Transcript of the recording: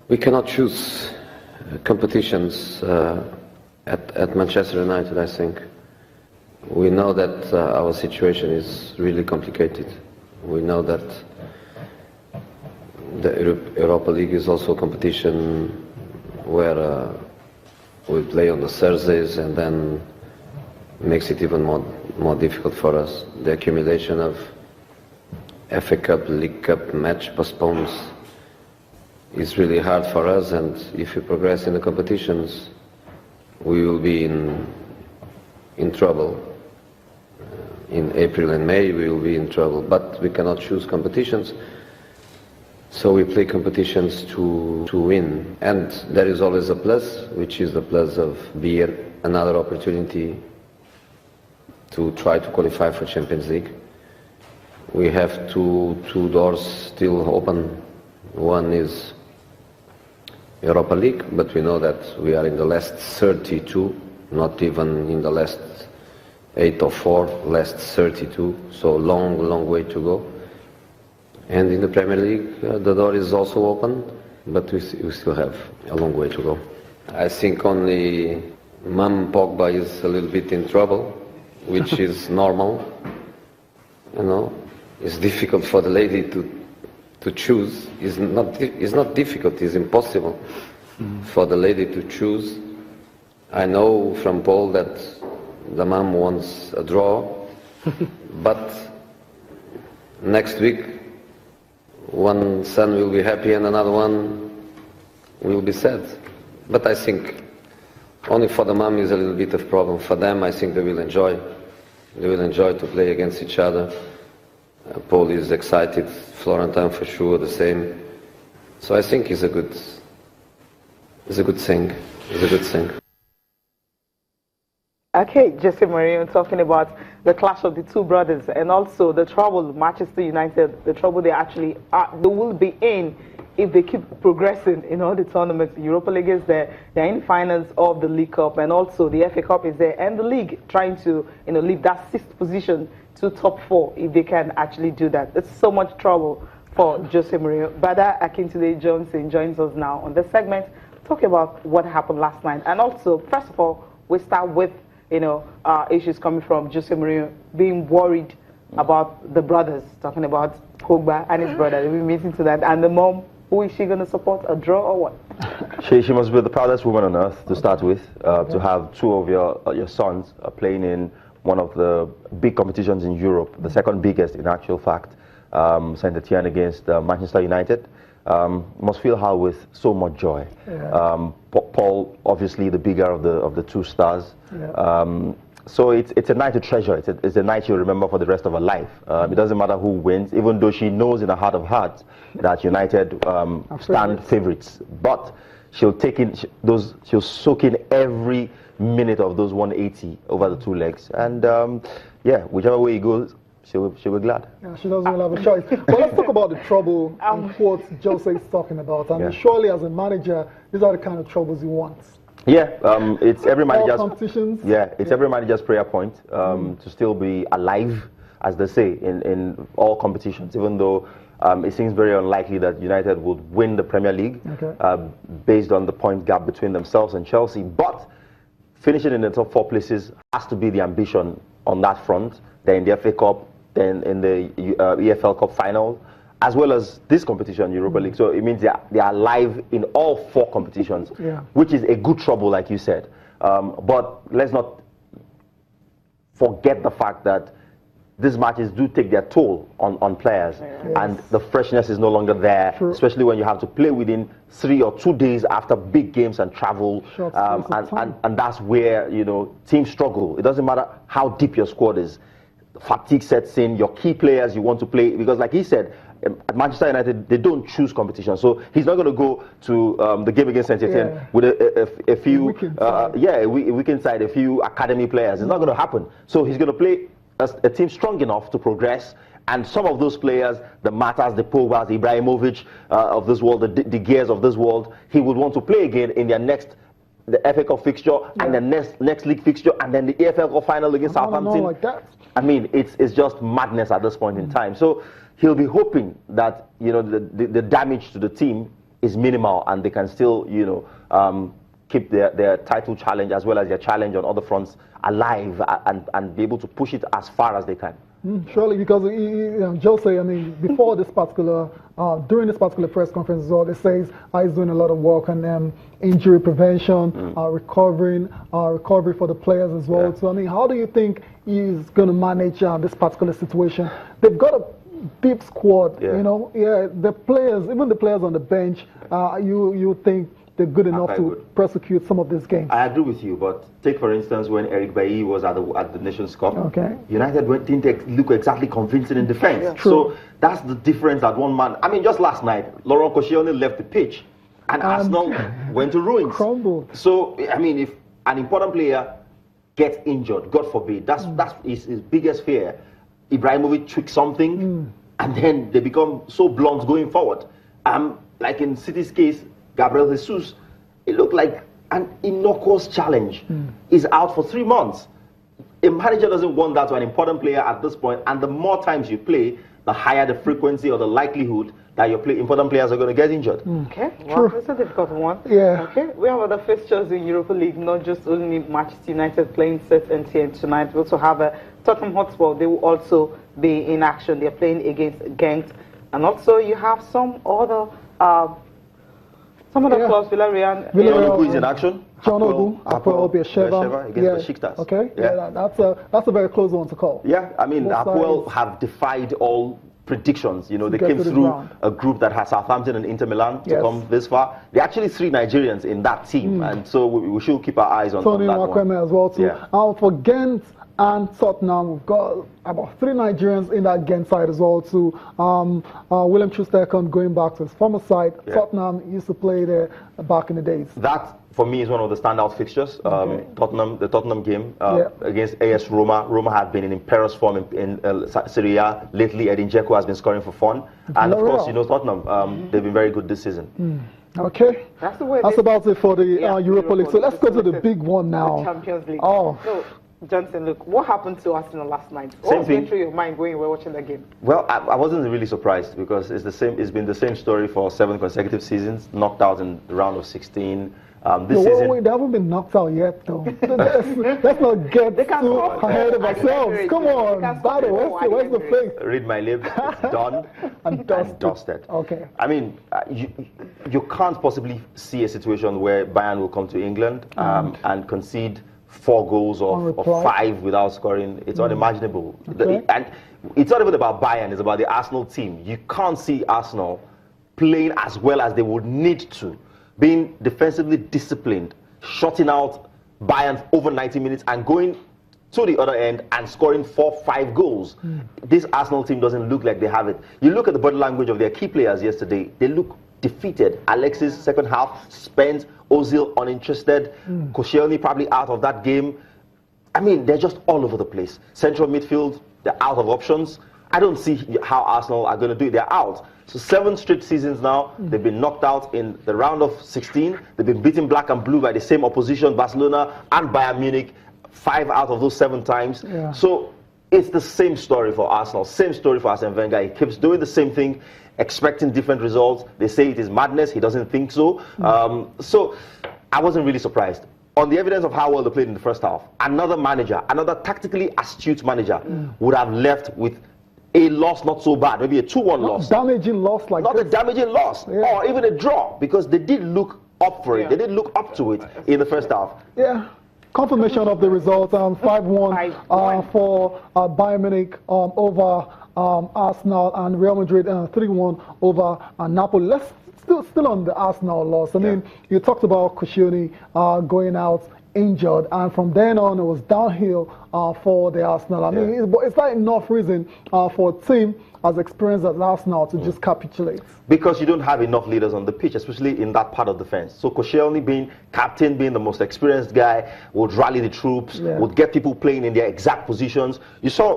We cannot choose competitions at Manchester United, I think. We know that our situation is really complicated. We know that the Europa League is also a competition where we play on the Thursdays, and then makes it even more difficult for us. The accumulation of FA Cup, League Cup match postpones is really hard for us, and if we progress in the competitions, we will be in trouble. In April and May we will be in trouble, but we cannot choose competitions, so we play competitions to win. And there is always a plus, which is the plus of being another opportunity to try to qualify for Champions League. We have two doors still open. One is Europa League, but we know that we are in the last 32, not even in the last 8 or 4, last 32, so long way to go. And in the Premier League, the door is also open, but we still have a long way to go. I think only Pogba is a little bit in trouble, which is normal. You know, it's difficult for the lady to choose. It's not difficult, it's impossible for the lady to choose. I know from Paul that the mom wants a draw, but next week one son will be happy and another one will be sad. But I think only for the mom is a little bit of problem. For them, I think they will enjoy. They will enjoy to play against each other. Paul is excited, Florentin for sure the same. So I think it's a good thing. It's a good thing. Okay, Jose Mourinho talking about the clash of the two brothers and also the trouble Manchester United, the trouble they actually they will be in if they keep progressing in all the tournaments. The Europa League is there, they're in finals of the League Cup, and also the FA Cup is there, and the league trying to leave that 6th position to top 4 if they can actually do that. It's so much trouble for Jose Mourinho. Bada Akintule Johnson joins us now on this segment, talking about what happened last night, and also, first of all, we start with issues coming from Jose Mourinho being worried about the brothers, talking about Pogba and his brother. They'll be meeting to that. And the mom, who is she going to support, a draw or what? She must be the proudest woman on earth to start with, to have 2 of your sons playing in one of the big competitions in Europe, the second biggest in actual fact, Saint Etienne against Manchester United. Must feel her with so much joy. Yeah. Paul, obviously the bigger of the 2 stars. Yeah. So it's a night to treasure. It's a night you'll remember for the rest of her life. It doesn't matter who wins, even though she knows in her heart of hearts that United stand favourites. But she'll take in she'll soak in every minute of those 180 over the 2 legs, and yeah, whichever way it goes, she'll be glad. Yeah, she doesn't really have a choice. But let's talk about the trouble and what Jose is talking about. I mean, surely as a manager, these are the kind of troubles he wants. Yeah, it's every manager's competitions. Yeah, it's every manager's prayer point to still be alive, as they say, in all competitions. Even though it seems very unlikely that United would win the Premier League, based on the point gap between themselves and Chelsea. But finishing in the top 4 places has to be the ambition on that front. Then in the FA Cup, then in the EFL Cup final, as well as this competition, Europa League. So it means they are live in all 4 competitions, which is a good trouble, like you said. But let's not forget the fact that these matches do take their toll on players, and the freshness is no longer there, especially when you have to play within 3 or 2 days after big games and travel, and that's where teams struggle. It doesn't matter how deep your squad is. Fatigue sets in. Your key players you want to play, because like he said, at Manchester United they don't choose competition, so he's not going to go to the game against Saint Etienne with a few weekend side, a few academy players. It's not going to happen. So he's going to play a team strong enough to progress, and some of those players, the Matas, the Pogbas, the Ibrahimovic of this world, the Gears of this world, he would want to play again in their the FA Cup fixture and the next league fixture, and then the EFL Cup final against Southampton. Like that. I mean, it's just madness at this point in time. So he'll be hoping that the damage to the team is minimal, and they can still, keep their title challenge as well as their challenge on other fronts alive and be able to push it as far as they can. Surely, because Jose, I mean, before this particular, during this particular press conference as well, it says he's doing a lot of work on injury prevention, recovery for the players as well. So, I mean, how do you think he's going to manage this particular situation? They've got a deep squad, the players, even the players on the bench, you think they're good enough to prosecute some of these games. I agree with you, but take for instance when Eric Bailly was at the Nations Cup. Okay. United didn't look exactly convincing in defense. Yeah, so that's the difference that one man. I mean, just last night, Laurent Koscielny left the pitch, and Arsenal went to ruins. Crumbled. So I mean, if an important player gets injured, God forbid, that's his biggest fear. Ibrahimovic tweaks something, and then they become so blunt going forward. Like in City's case, Gabriel Jesus, it looked like an innocuous challenge. He's out for 3 months. A manager doesn't want that to an important player at this point, and the more times you play, the higher the frequency or the likelihood that your important players are going to get injured. Okay, well, it's a difficult one. Yeah. Okay, we have other fixtures in Europa League, not just only Manchester United playing St. Etienne tonight. We also have Tottenham Hotspur. They will also be in action. They're playing against Genk. And also you have some other clubs, Villarreal. Who is in action? John Ogu, Apoel Beersheva against Besiktas. Okay, that's a very close one to call. Yeah, I mean, Apoel have defied all predictions. They came through a group that has Southampton and Inter Milan to come this far. There are actually 3 Nigerians in that team, and so we should keep our eyes on that one. as well too. For Ghent and Tottenham, we've got about 3 Nigerians in that Ghent side as well too. William Troost-Ekong going back to his former side. Tottenham used to play there back in the days. That, for me, is one of the standout fixtures. The Tottenham game against AS Roma. Roma have been in imperious form in Serie A lately. Edin Dzeko has been scoring for fun. And of course, Tottenham, they've been very good this season. Okay, that's about it for the Europa League. So let's go to the big one now. The Champions League. Oh. So, Johnson, look, what happened to Arsenal last night? What was going through your mind when you were watching the game? Well, I wasn't really surprised because it's been the same story for 7 consecutive seasons, knocked out in the round of 16. This season, they haven't been knocked out yet, though. let's not get too ahead of ourselves. Come on, Bado, where's the faith? Read my lips. It's done and dusted. Okay. I mean, you can't possibly see a situation where Bayern will come to England and concede 4 goals or 5 without scoring. It's unimaginable. And it's not even about Bayern, it's about the Arsenal team. You can't see Arsenal playing as well as they would need to, being defensively disciplined, shutting out Bayern over 90 minutes and going to the other end and scoring 4-5 goals. This Arsenal team doesn't look like they have it. You look at the body language of their key players yesterday, they look defeated. Alexis, second half, spent. Ozil uninterested. Koscielny probably out of that game. I mean, they're just all over the place. Central midfield, they're out of options. I don't see how Arsenal are going to do it. They're out. So 7 straight seasons now, they've been knocked out in the round of 16. They've been beaten black and blue by the same opposition, Barcelona and Bayern Munich, 5 out of those 7 times. So it's the same story for Arsenal, same story for Arsene Wenger. He keeps doing the same thing, expecting different results. They say it is madness. He doesn't think so. So I wasn't really surprised. On the evidence of how well they played in the first half, another manager, another tactically astute manager would have left with a loss not so bad, maybe a 2-1 loss. Damaging loss like Not a damaging loss, or even a draw, because they did look up for it. They did look up to it in the first half. Confirmation of the result, 5-1 for Bayern Munich over Arsenal, and Real Madrid 3-1 over Napoli. Let's still on the Arsenal loss. I mean, you talked about Koscielny going out injured, and from then on it was downhill for the Arsenal. I mean, it's not enough reason for a team as experienced as Arsenal to just capitulate. Because you don't have enough leaders on the pitch, especially in that part of the fence. So Koscielny being captain, being the most experienced guy, would rally the troops, would get people playing in their exact positions. You saw